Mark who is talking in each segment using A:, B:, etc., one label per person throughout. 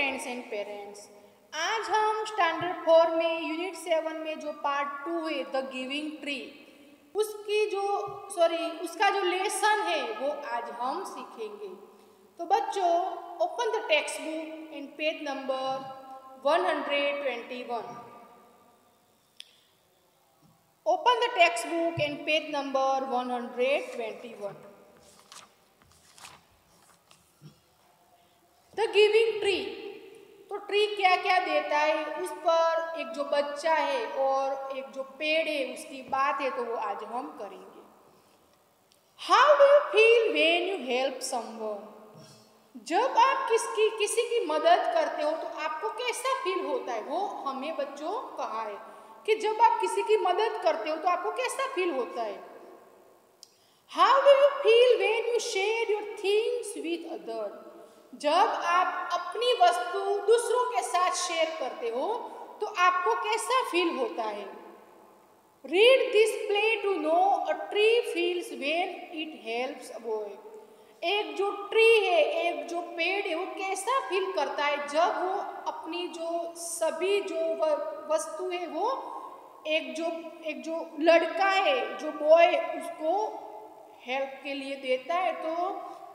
A: Friends and parents, आज हम standard 4 में यूनिट 7 में जो पार्ट 2 है द गिविंग ट्री, उसका जो लेसन है वो आज हम सीखेंगे। तो बच्चों, open the text book and page number 121। Open the text book and page number 121। The giving tree, तो ट्री क्या क्या देता है उस पर एक जो बच्चा है और एक जो पेड़ है उसकी बात है, तो वो आज हम करेंगे। How do you feel when you help someone? जब आप किसी की मदद करते हो तो आपको कैसा फील होता है? वो हमें बच्चों कहा है कि जब आप किसी की मदद करते हो तो आपको कैसा फील होता है। How do you feel when you share your things with other? जब आप अपनी वस्तु दूसरों के साथ शेयर करते हो तो आपको कैसा फील होता है। Read this play to know a tree feels when it helps a boy. एक जो ट्री है, एक जो पेड़ है, वो कैसा फील करता है जब वो अपनी जो सभी जो वस्तु है वो एक जो लड़का है, जो बॉय, उसको हेल्प के लिए देता है, तो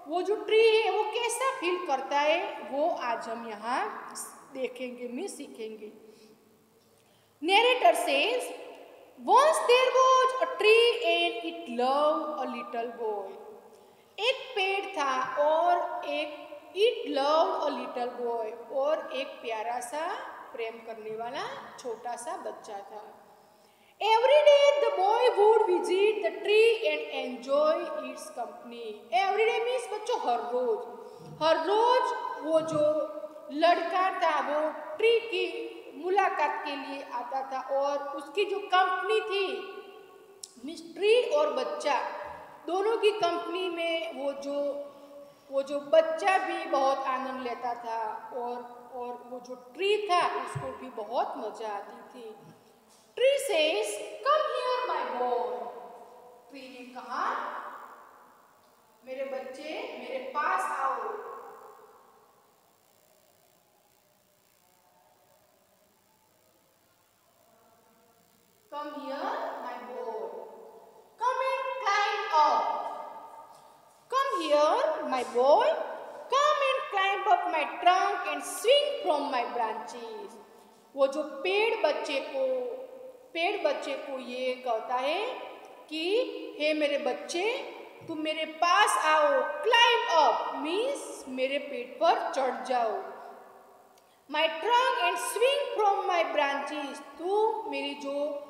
A: वो जो ट्री है वो कैसा फील करता है वो आज हम यहाँ देखेंगे, सीखेंगे। Narrator says, once there was a tree and it loved a little boy. एक पेड़ था और it loved a little boy, और एक प्यारा सा प्रेम करने वाला छोटा सा बच्चा था। Every day the boy would visit the tree and enjoy its company. Every day means बच्चों हर रोज वो जो लड़का था वो ट्री की मुलाकात के लिए आता था, और उसकी जो कंपनी थी, मीन्स ट्री और बच्चा दोनों की कंपनी में वो जो बच्चा भी बहुत आनंद लेता था, और वो जो ट्री था उसको भी बहुत मजा आती थी। Tree says, come here my boy. Tree ने कहा, मेरे बच्चे मेरे पास आओ। Come here my boy, come and climb up. Come here my boy, come and climb up my trunk and swing from my branches. वो जो पेड़ बच्चे को ये कहता है कि हे मेरे बच्चे, तुम मेरे पास आओ। क्लाइंब अप मीन्स मेरे पेड़ पर चढ़ जाओ। माई trunk and swing from my branches, तू मेरी जो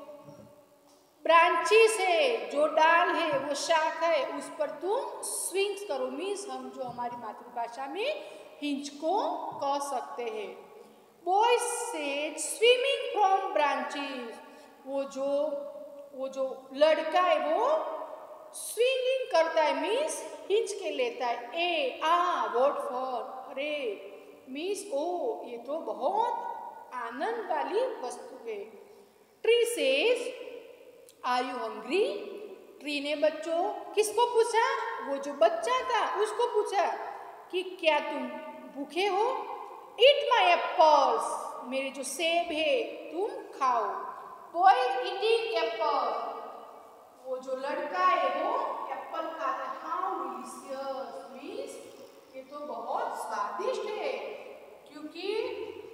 A: ब्रांचेस है, जो डाल है, वो शाख है, उस पर तुम स्विंग्स करो। मीन्स हम जो हमारी मातृभाषा में हिंच को कह सकते हैं। Boy said, swimming from branches, वो जो लड़का है वो स्विंगिंग करता है, मीन्स हिंच के लेता है। ए आ वर्ड फॉर, अरे मीन्स ओ, ये तो बहुत आनंद वाली वस्तु है। Tree says, are you hungry? Tree ने बच्चों किसको पूछा? वो जो बच्चा था उसको पूछा कि क्या तुम भूखे हो? ईट माई एप्पल्स, मेरे जो सेब है तुम खाओ। बॉय ईटिंग एप्पल, वो जो लड़का है वो एप्पल खाता है। हाउ डिलीशियस मीन्स ये तो बहुत स्वादिष्ट है, क्योंकि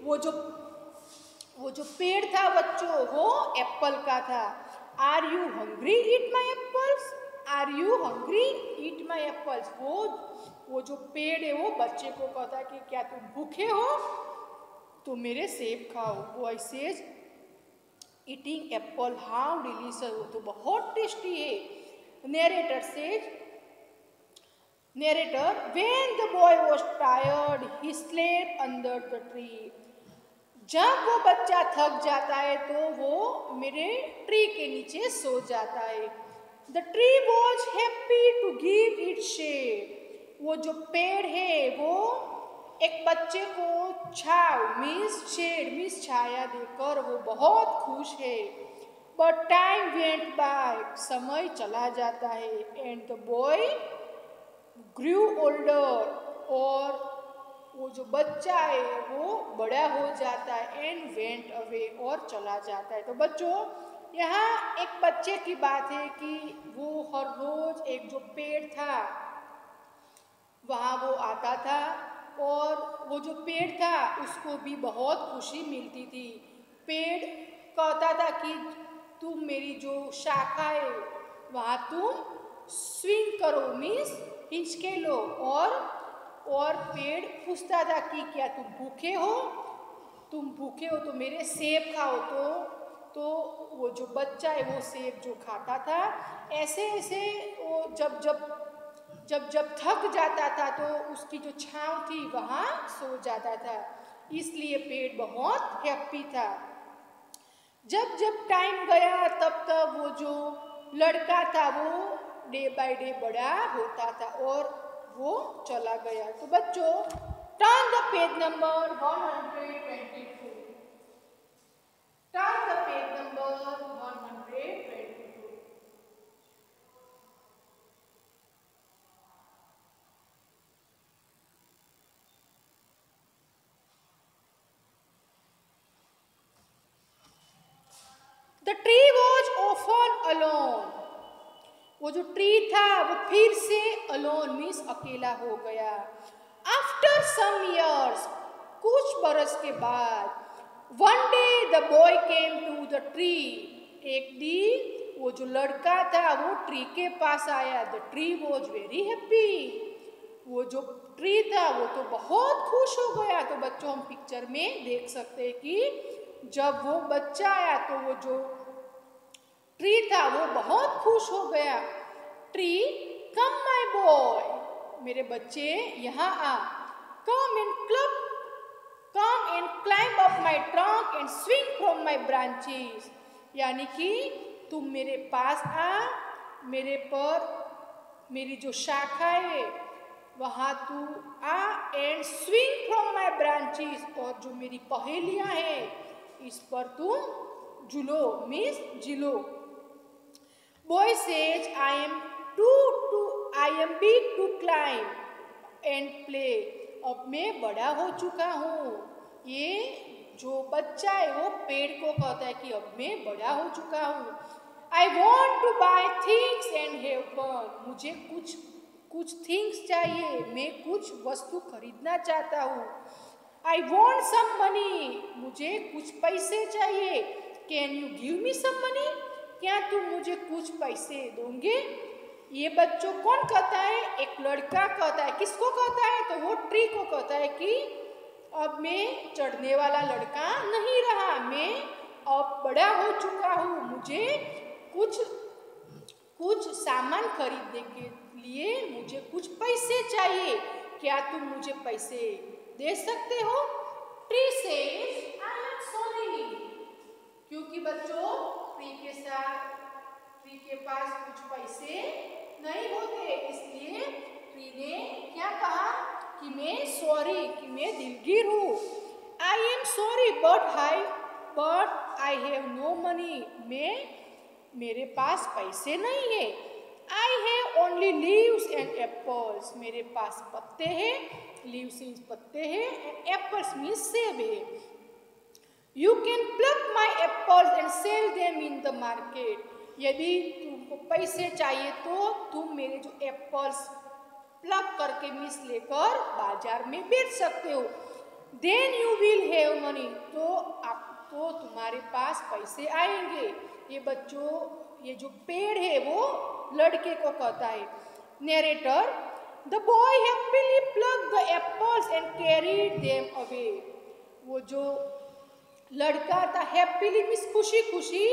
A: वो जो पेड़ था बच्चों वो एप्पल का था। Are you hungry? Eat my apples. Are you hungry? Eat my apples. वो जो पेड़ है वो बच्चे को कहता है कि क्या तुम भूखे हो तो मेरे सेब खाओ। Boy says, eating Apple, how delicious, वो तो बहुत टेस्टी है। Narrator says, narrator, when the boy was tired he slept under the tree. जब वो बच्चा थक जाता है तो वो मेरे ट्री के नीचे सो जाता है। The tree was happy to give it shade, वो जो पेड़ है वो एक बच्चे को छाव मीन्स शेड मीन्स छाया देकर वो बहुत खुश है। बट टाइम वेंट बाय, समय चला जाता है। And the boy grew older, और वो जो बच्चा है वो बड़ा हो जाता है एंड वेंट अवे और चला जाता है। तो बच्चों यहाँ एक बच्चे की बात है कि वो हर रोज एक जो पेड़ था वहाँ वो आता था और वो जो पेड़ था उसको भी बहुत खुशी मिलती थी। पेड़ कहता था कि तुम मेरी जो शाखा है वहाँ तुम स्विंग करो, मीन्स हिंचके लो। और पेड़ पूछता था कि क्या तुम भूखे हो, तुम भूखे हो तो मेरे सेब खाओ। तो वो जो बच्चा है वो सेब जो खाता था, ऐसे ऐसे वो जब थक जाता था तो उसकी जो छांव थी वहाँ सो जाता था। इसलिए पेड़ बहुत हैप्पी था। जब जब टाइम गया तब तब वो जो लड़का था वो डे बाय डे बड़ा होता था और वो चला गया। तो बच्चों turn the page number 122। Turn the page number 122। The tree was often alone. वो जो ट्री था वो फिर से alone मीन्स अकेला हो गया। After some years, कुछ बरस के बाद, one day the boy came to the tree. एक दिन वो जो लड़का था वो ट्री के पास आया। The tree was very happy. वो जो ट्री था वो तो बहुत खुश हो गया। तो बच्चों हम पिक्चर में देख सकते हैं कि जब वो बच्चा आया तो वो जो ट्री था वो बहुत खुश हो गया। ट्री, कम माय बॉय, मेरे बच्चे यहाँ आ। Come and climb up my trunk and swing from my branches. यानी कि तुम मेरे पास आ, मेरे पर मेरी जो शाखा है वहाँ तू आ and swing from my branches, और जो मेरी पहेलियाँ हैं इस पर तुम झूलो मीन्स जिलो। Boy says, I am big to climb and play. अब मैं बड़ा हो चुका हूँ। ये जो बच्चा है वो पेड़ को कहता है कि अब मैं बड़ा हो चुका हूँ। I want to buy things and have fun. मुझे कुछ थिंग्स चाहिए, मैं कुछ वस्तु खरीदना चाहता हूँ। I want some money. मुझे कुछ पैसे चाहिए। Can you give me some money? क्या तुम मुझे कुछ पैसे दोगे? ये बच्चों कौन कहता है? एक लड़का कहता है। किसको कहता है? तो वो ट्री को कहता है कि अब मैं चढ़ने वाला लड़का नहीं रहा, मैं अब बड़ा हो चुका हूँ, मुझे कुछ सामान खरीदने के लिए मुझे कुछ पैसे चाहिए। क्या तुम मुझे पैसे दे सकते हो? Tree says, I am sorry. क्योंकि बच्चों ट्री के पास कुछ पैसे नहीं होते, इसलिए ट्री ने क्या कहा कि मैं सॉरी, कि मैं दिलगीर हूँ। I am sorry but I have no money. मेरे पास पैसे नहीं है। I have only leaves and apples. मेरे पास पत्ते हैं, लीव्स मीन्स पत्ते हैं, एंड एप्पल्स मीन्स सेब है। You can pluck my apples and sell them in the market. यदि तुमको पैसे चाहिए तो तुम मेरे जो एप्पल्स प्लग करके मिस लेकर बाजार में बेच सकते हो। Then you will have money. तो तुम्हारे पास पैसे आएंगे। ये बच्चों ये जो पेड़ है वो लड़के को कहता है। Narrator, the boy happily plucked the apples and carried them away. वो जो लड़का था हैप्पीली मीन्स खुशी खुशी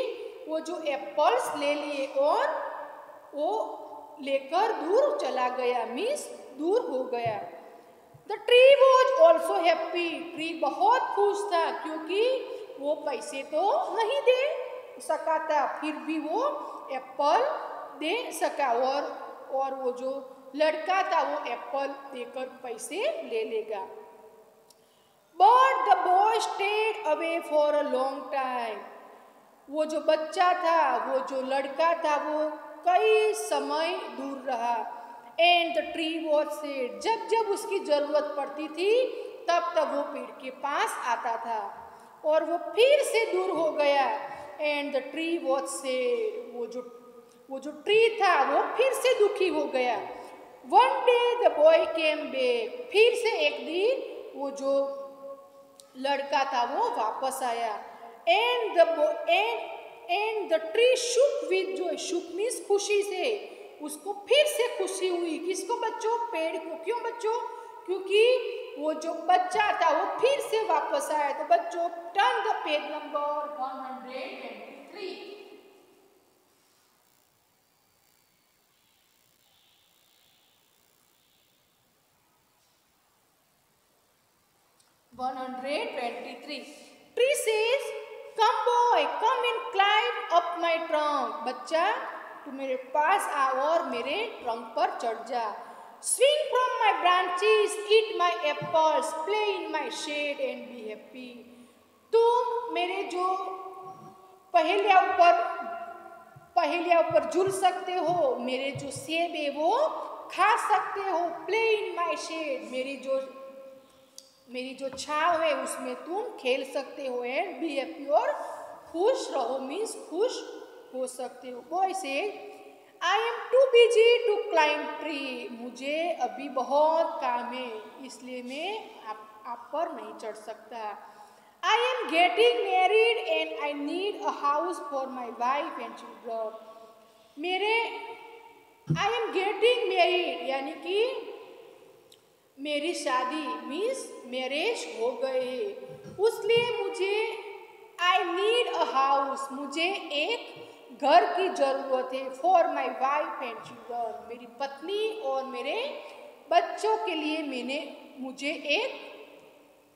A: वो जो एप्पल्स ले लिए और वो लेकर दूर चला गया मीन्स दूर हो गया। The tree was also happy. Tree बहुत खुश था क्योंकि वो पैसे तो नहीं दे सका था, फिर भी वो एप्पल दे सका और वो जो लड़का था वो एप्पल देकर पैसे ले लेगा। But the boy stayed away for a long time. वो जो बच्चा था, वो जो लड़का था, वो कई समय दूर रहा। And the tree was sad. जब जब उसकी जरूरत पड़ती थी तब तब वो पेड़ के पास आता था और वो फिर से दूर हो गया। And the tree was sad, वो जो ट्री था वो फिर से दुखी हो गया। One day the boy came back, फिर से एक दिन वो जो लड़का था वो वापस आया। And the tree shook with joy, shook means खुशी से, उसको फिर से खुशी हुई। किसको बच्चों? पेड़ को। क्यों बच्चों? क्योंकि वो जो बच्चा था वो फिर से वापस आया। तो बच्चों turn the page number 123। 123. Tree says, "Come boy, come and climb up my trunk." बच्चा तू मेरे पास आ और मेरे ट्रंक पर चढ़ जा। Swing from my branches, eat my apples, play in my shade and be happy. तुम मेरे जो पहेलिया ऊपर झूल सकते हो, मेरे जो सेब है वो खा सकते हो। प्ले इन माई शेड, मेरी जो छाव है उसमें तुम खेल सकते हो। एंड बी हैप्पी, और खुश रहो मीन्स खुश हो सकते हो। Boy says I am too busy to climb tree, मुझे अभी बहुत काम है इसलिए मैं आप पर नहीं चढ़ सकता। I am getting married and I need a house for my wife and children. I am getting married यानी कि मेरी शादी मीन्स मैरिज हो गए, उसलिए मुझे I need a house, मुझे एक घर की जरूरत है। For my wife and children, मेरी पत्नी और मेरे बच्चों के लिए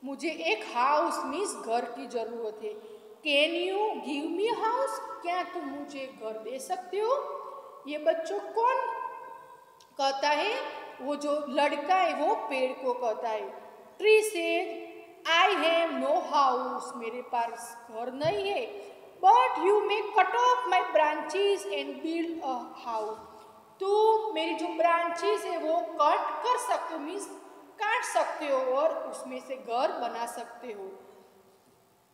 A: मुझे एक हाउस मीन्स घर की जरूरत है। Can you give me house, क्या तुम मुझे घर दे सकते हो? ये बच्चों कौन कहता है? वो जो लड़का है वो पेड़ को कहता है। Tree said I have no house, मेरे पास घर नहीं है। But you may cut off my branches and build a house, तो मेरी जो ब्रांचेस है वो कट कर सकते हो मीन्स काट सकते हो और उसमें से घर बना सकते हो।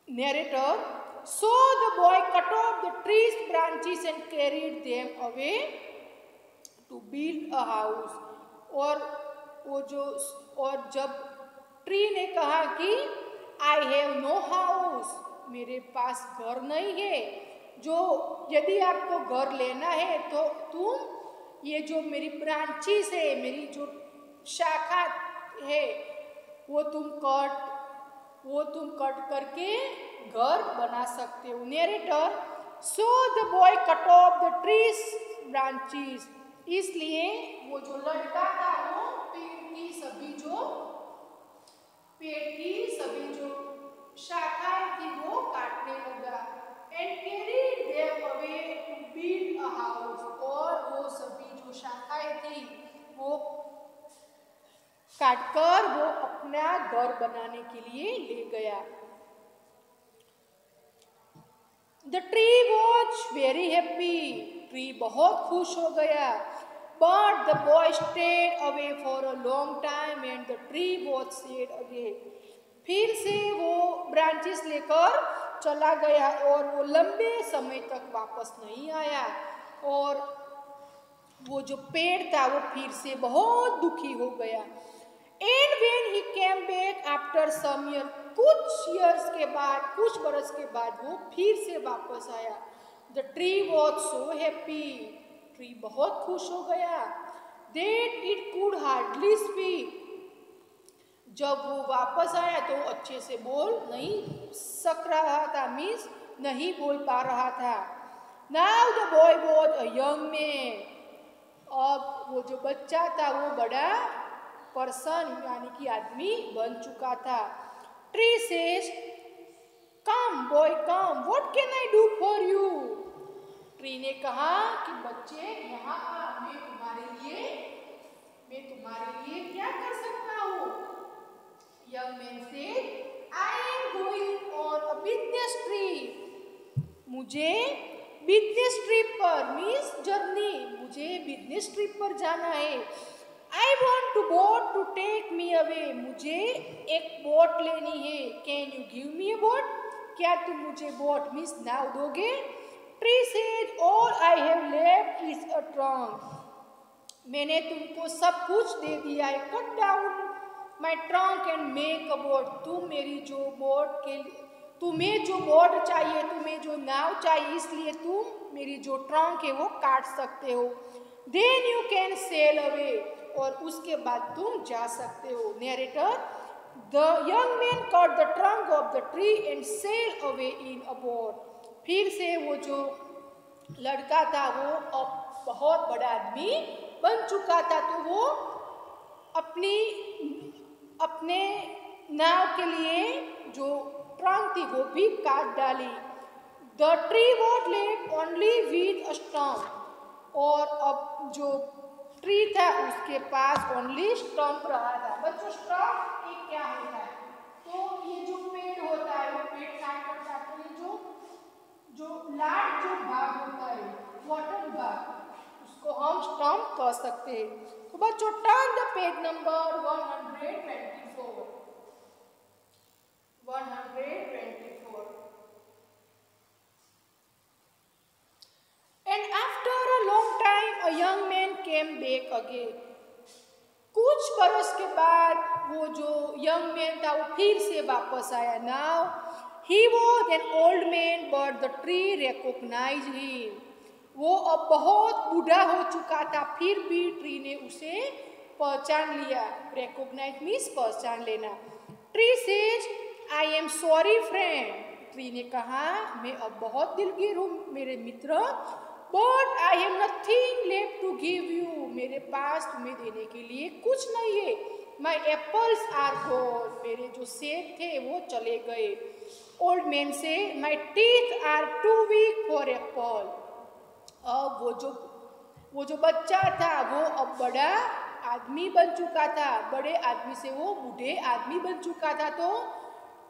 A: Narrator, so the boy cut off the tree's branches and carried them away to build a house. और जब ट्री ने कहा कि आई हैव नो हाउस, मेरे पास घर नहीं है, जो यदि आपको घर लेना है तो तुम ये जो मेरी ब्रांचेस है, मेरी जो शाखा है वो तुम कट करके घर बना सकते हो। Narrator, so the boy cut off the tree's branches, इसलिए वो जो लड़का था वो पेड़ की सभी जो शाखाएं थी वो काटने लगा। And carried them away to build a house, और वो सभी जो शाखाएं थी वो काटकर वो अपना घर बनाने के लिए ले गया। The tree was very happy, tree बहुत खुश हो गया। But the boy stayed away for a long time and the tree was sad again, फिर से वो ब्रांचेस लेकर चला गया और वो लंबे समय तक वापस नहीं आया, और वो जो पेड़ था वो फिर से बहुत दुखी हो गया। And when he came back after some year, कुछ बरस के बाद वो फिर से वापस आया। The tree was so happy, tree बहुत खुश हो गया। That it could hardly speak, जब वो वापस आया तो अच्छे से बोल नहीं सक रहा था मीन्स नहीं बोल पा रहा था। Now the boy was a young man, अब वो जो बच्चा था वो बड़ा पर्सन यानी कि आदमी बन चुका था। Tree says come boy come, what can I do for you. Tree ने कहा कि बच्चे यहाँ आ, मैं तुम्हारे लिए क्या कर सकता हूँ। Young man said I am going on a business trip, मुझे बिजनेस ट्रिप पर मीन्स जर्नी, मुझे बिजनेस ट्रिप पर जाना है। I want to boat to take me away, मुझे एक बोट लेनी है। Can you give me a boat, क्या तुम मुझे बोट मीन्स नाव दोगे? Tree says all I have left is a trunk, मैंने तुमको सब कुछ दे दिया है। Cut down my trunk and make a boat, तुम मेरी जो बोट के, तुम्हें जो बोट चाहिए, तुम्हें जो नाव चाहिए, इसलिए तुम मेरी जो ट्रंक है वो काट सकते हो। Then you can sail away, और उसके बाद तुम जा सकते हो। Narrator, the young man cut the trunk off the tree and sail away in a boat, फिर से वो जो लड़का था वो अब बहुत बड़ा आदमी बन चुका था, तो वो अपने नाव के लिए जो ट्रंक थी वो भी काट डाली। The tree was left only with a stump, और अब जो ट्री था उसके पास ओनली स्टम्प रहा था। बच्चों स्टम्प एक क्या होता है? तो ये जो पेड़ होता है वो पेड़ काट कर काटते हैं, जो लार्ज जो भाग होता है वाटर भाग, उसको हम स्टम्प कह सकते हैं। तो बच्चों turn the page number 124, 124। And after a long time a young man came back again, कुछ बरस के बाद वो जो यंग मैन था वो फिर से वापस आया। Now he was an old man but the tree recognized him, वो अब बहुत बूढ़ा हो चुका था, फिर भी ट्री ने उसे पहचान लिया। recognize मीन्स पहचान लेना। Tree says I am sorry friend, tree ने कहा मैं अब बहुत दिलगीर हूँ मेरे मित्र। But I have nothing left to give you, मेरे पास तुम्हें देने के लिए कुछ नहीं है। माई एप्पल्स आर गॉन, मेरे जो सेब थे वो चले गए। Old man says my teeth are too weak for apple, अब वो जो बच्चा था वो अब बड़ा आदमी बन चुका था, बड़े आदमी से वो बूढ़े आदमी बन चुका था। तो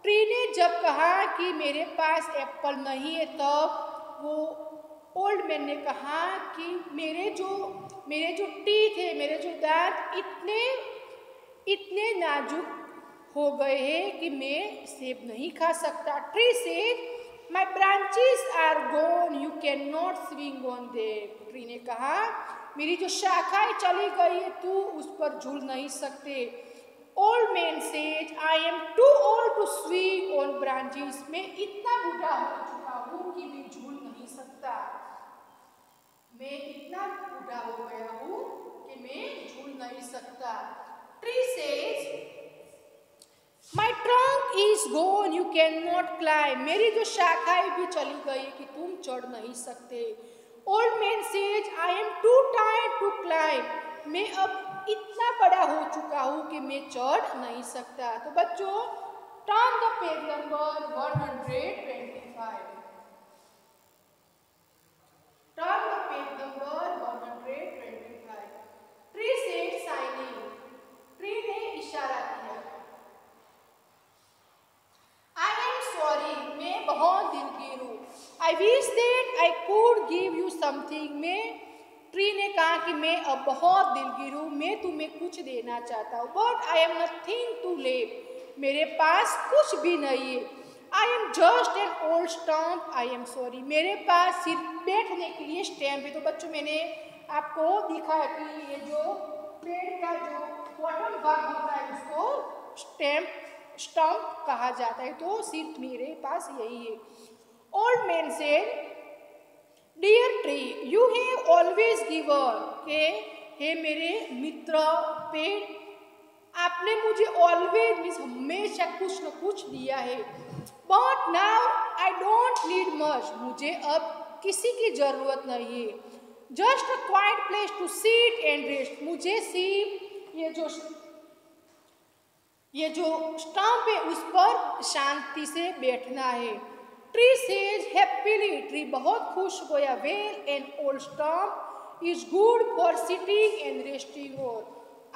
A: ट्री ने जब कहा कि मेरे पास एप्पल नहीं है, तब वो ओल्ड मैन ने कहा कि मेरे जो टीथ है, मेरे जो दांत इतने नाजुक हो गए हैं कि मैं सेब नहीं खा सकता। Tree said my branches are gone, you can not swing on them, tree ने कहा मेरी जो शाखाएं चली गई है, तू उस पर झूल नहीं सकते। Old man says I am too old to swing on branches, मैं इतना बूढ़ा हो चुका हूँ कि मैं झूल नहीं सकता, मैं इतना बूढ़ा हो गया हूँ कि मैं झूल नहीं सकता। Tree says my trunk is gone, you can not climb, मेरी जो शाखाएं भी चली गई कि तुम चढ़ नहीं सकते। Old man says I am too tired to climb, मैं अब इतना बड़ा हो चुका हूँ कि मैं चढ़ नहीं सकता। तो बच्चों turn the page number 125, turn the page number 125। Tree said signing, tree ने इशारा किया। आई एम सॉरी, मैं बहुत दिलगीर हूँ। I wish that I could give you something, मैं ट्री ने कहा कि मैं अब बहुत दिलगीर हूँ, मैं तुम्हें कुछ देना चाहता हूँ। But I am nothing to leave, मेरे पास कुछ भी नहीं है। I am just an old stump, I am sorry, मेरे पास सिर्फ बैठने के लिए स्टैम्प है। तो बच्चों मैंने आपको दिखाया कि ये जो पेड़ का जो बॉटम भाग होता है उसको स्टम्प कहा जाता है, तो सिर्फ मेरे पास यही है। Old man said dear tree you have always given, के हे मेरे मित्र पेड़, आपने मुझे ऑलवेज मीन्स हमेशा कुछ न कुछ दिया है। But now I don't need much, मुझे अब किसी की जरूरत नहीं है। Just a quiet place to sit and rest, मुझे सिर्फ ये जो स्टम्प है उस पर शांति से बैठना है। ट्री सेज हैप्पीली, ट्री बहुत खुश हो गया। Well N old stump is good for sitting and resting on,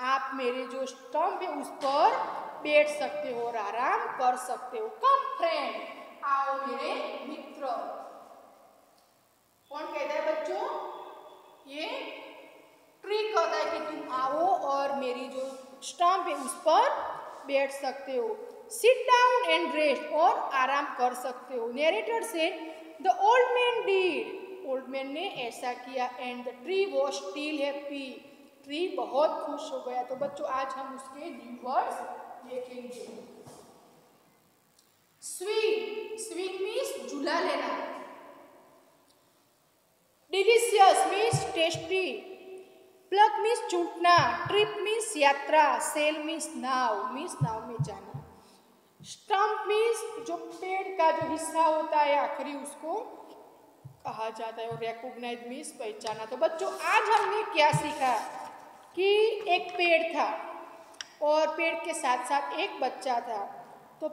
A: आप मेरे जो स्टम्प है उस पर बैठ सकते हो और आराम कर सकते हो। कम फ्रेंड, आओ मेरे मित्र। कौन कहता है बच्चों? ये ट्री कहता है कि तुम आओ और मेरी जो स्टंप है उस पर बैठ सकते हो, सिट डाउन एंड रेस्ट, और आराम कर सकते हो। Narrator says the old man did, old man ने ऐसा किया, and the tree was still happy, tree बहुत खुश हो गया। तो बच्चों आज हम उसके न्यू वर्ड्स देखेंगे। स्विंग, स्विंग मीन्स झूला लेना। Delicious means tasty. Pluck means चूंटना। ट्रिप मीन्स यात्रा। सेल मीन्स नाव में जाना। स्टंप मीन्स जो पेड़ का जो हिस्सा होता है आखिरी, उसको कहा जाता है। और रिकॉग्नाइज मीन्स पहचाना। तो बच्चों आज हमने क्या सीखा कि एक पेड़ था और पेड़ के साथ साथ एक बच्चा था। तो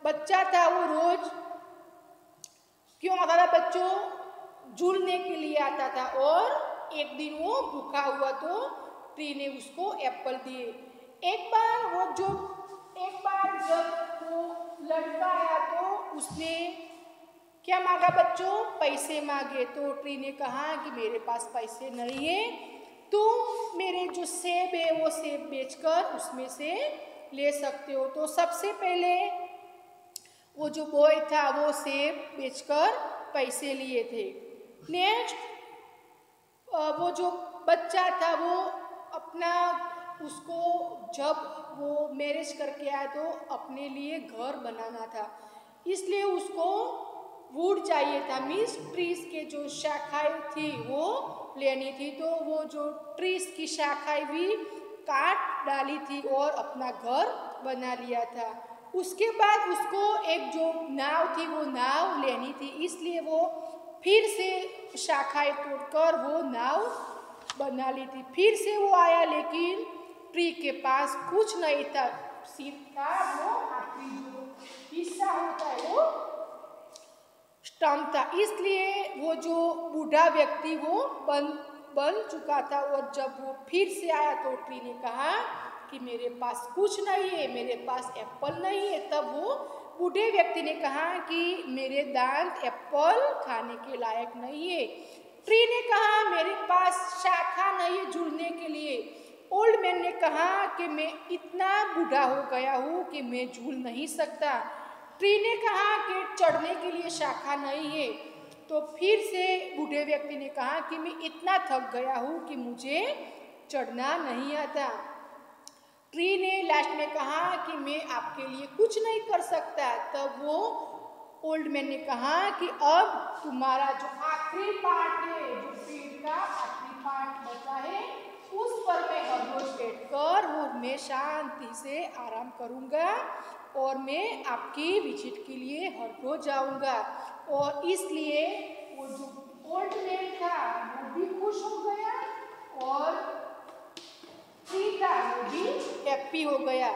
A: बच्चा था वो रोज क्यों आता था बच्चों? झूलने के लिए आता था। और एक दिन वो भूखा हुआ तो ट्री ने उसको एप्पल दिए। एक बार जब वो लड़का आया तो उसने क्या मांगा बच्चों? पैसे मांगे। तो ट्री ने कहा कि मेरे पास पैसे नहीं है, तुम मेरे जो सेब है वो सेब बेचकर उसमें से ले सकते हो। तो सबसे पहले वो जो बॉय था वो सेब बेचकर पैसे लिए थे। नेक्स्ट वो जो बच्चा था वो अपना उसको जब वो मैरिज करके आया तो अपने लिए घर बनाना था, इसलिए उसको वुड चाहिए था, मीन्स ट्रीज के जो शाखाएं थी वो लेनी थी। तो वो जो ट्रीज की शाखाएं भी काट डाली थी और अपना घर बना लिया था। उसके बाद उसको एक जो नाव थी वो नाव लेनी थी, इसलिए वो फिर से शाखाएं तोड़कर वो नाव बना ली थी। फिर से वो आया लेकिन ट्री के पास कुछ नहीं था, सिर्फ था वो आखिरी जो हिस्सा होता है वो स्टंप था। इसलिए वो जो बूढ़ा व्यक्ति वो बन चुका था। और जब वो फिर से आया तो ट्री ने कहा कि मेरे पास कुछ नहीं है, मेरे पास एप्पल नहीं है। तब वो बूढ़े व्यक्ति ने कहा कि मेरे दांत एप्पल खाने के लायक नहीं है। ट्री ने कहा मेरे पास शाखा नहीं है झूलने के लिए। ओल्ड मैन ने कहा कि मैं इतना बूढ़ा हो गया हूँ कि मैं झूल नहीं सकता। ट्री ने कहा कि चढ़ने के लिए शाखा नहीं है। तो फिर से बूढ़े व्यक्ति ने कहा कि मैं इतना थक गया हूँ कि मुझे चढ़ना नहीं आता। ट्री ने लास्ट में कहा कि मैं आपके लिए कुछ नहीं कर सकता। तब वो ओल्ड मैन ने कहा कि अब तुम्हारा जो आखिरी पार्ट है, जो पेड़ का आखिरी पार्ट बचा है, उस पर मैं हर रोज बैठकर वो मैं शांति से आराम करूँगा और मैं आपकी विजिट के लिए हर रोज जाऊँगा। और इसलिए वो जो ओल्ड मैन था वो भी खुश हो गया और ट्री था वो भी हैप्पी हो गया।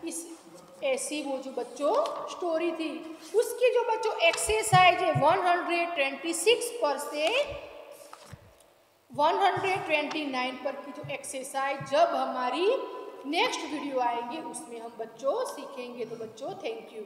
A: इस ऐसी वो जो बच्चों स्टोरी थी। उसकी जो बच्चों एक्सरसाइज है 126 पर से 129 पर की जो एक्सरसाइज जब हमारी नेक्स्ट वीडियो आएंगे उसमें हम बच्चों सीखेंगे। तो बच्चों थैंक यू।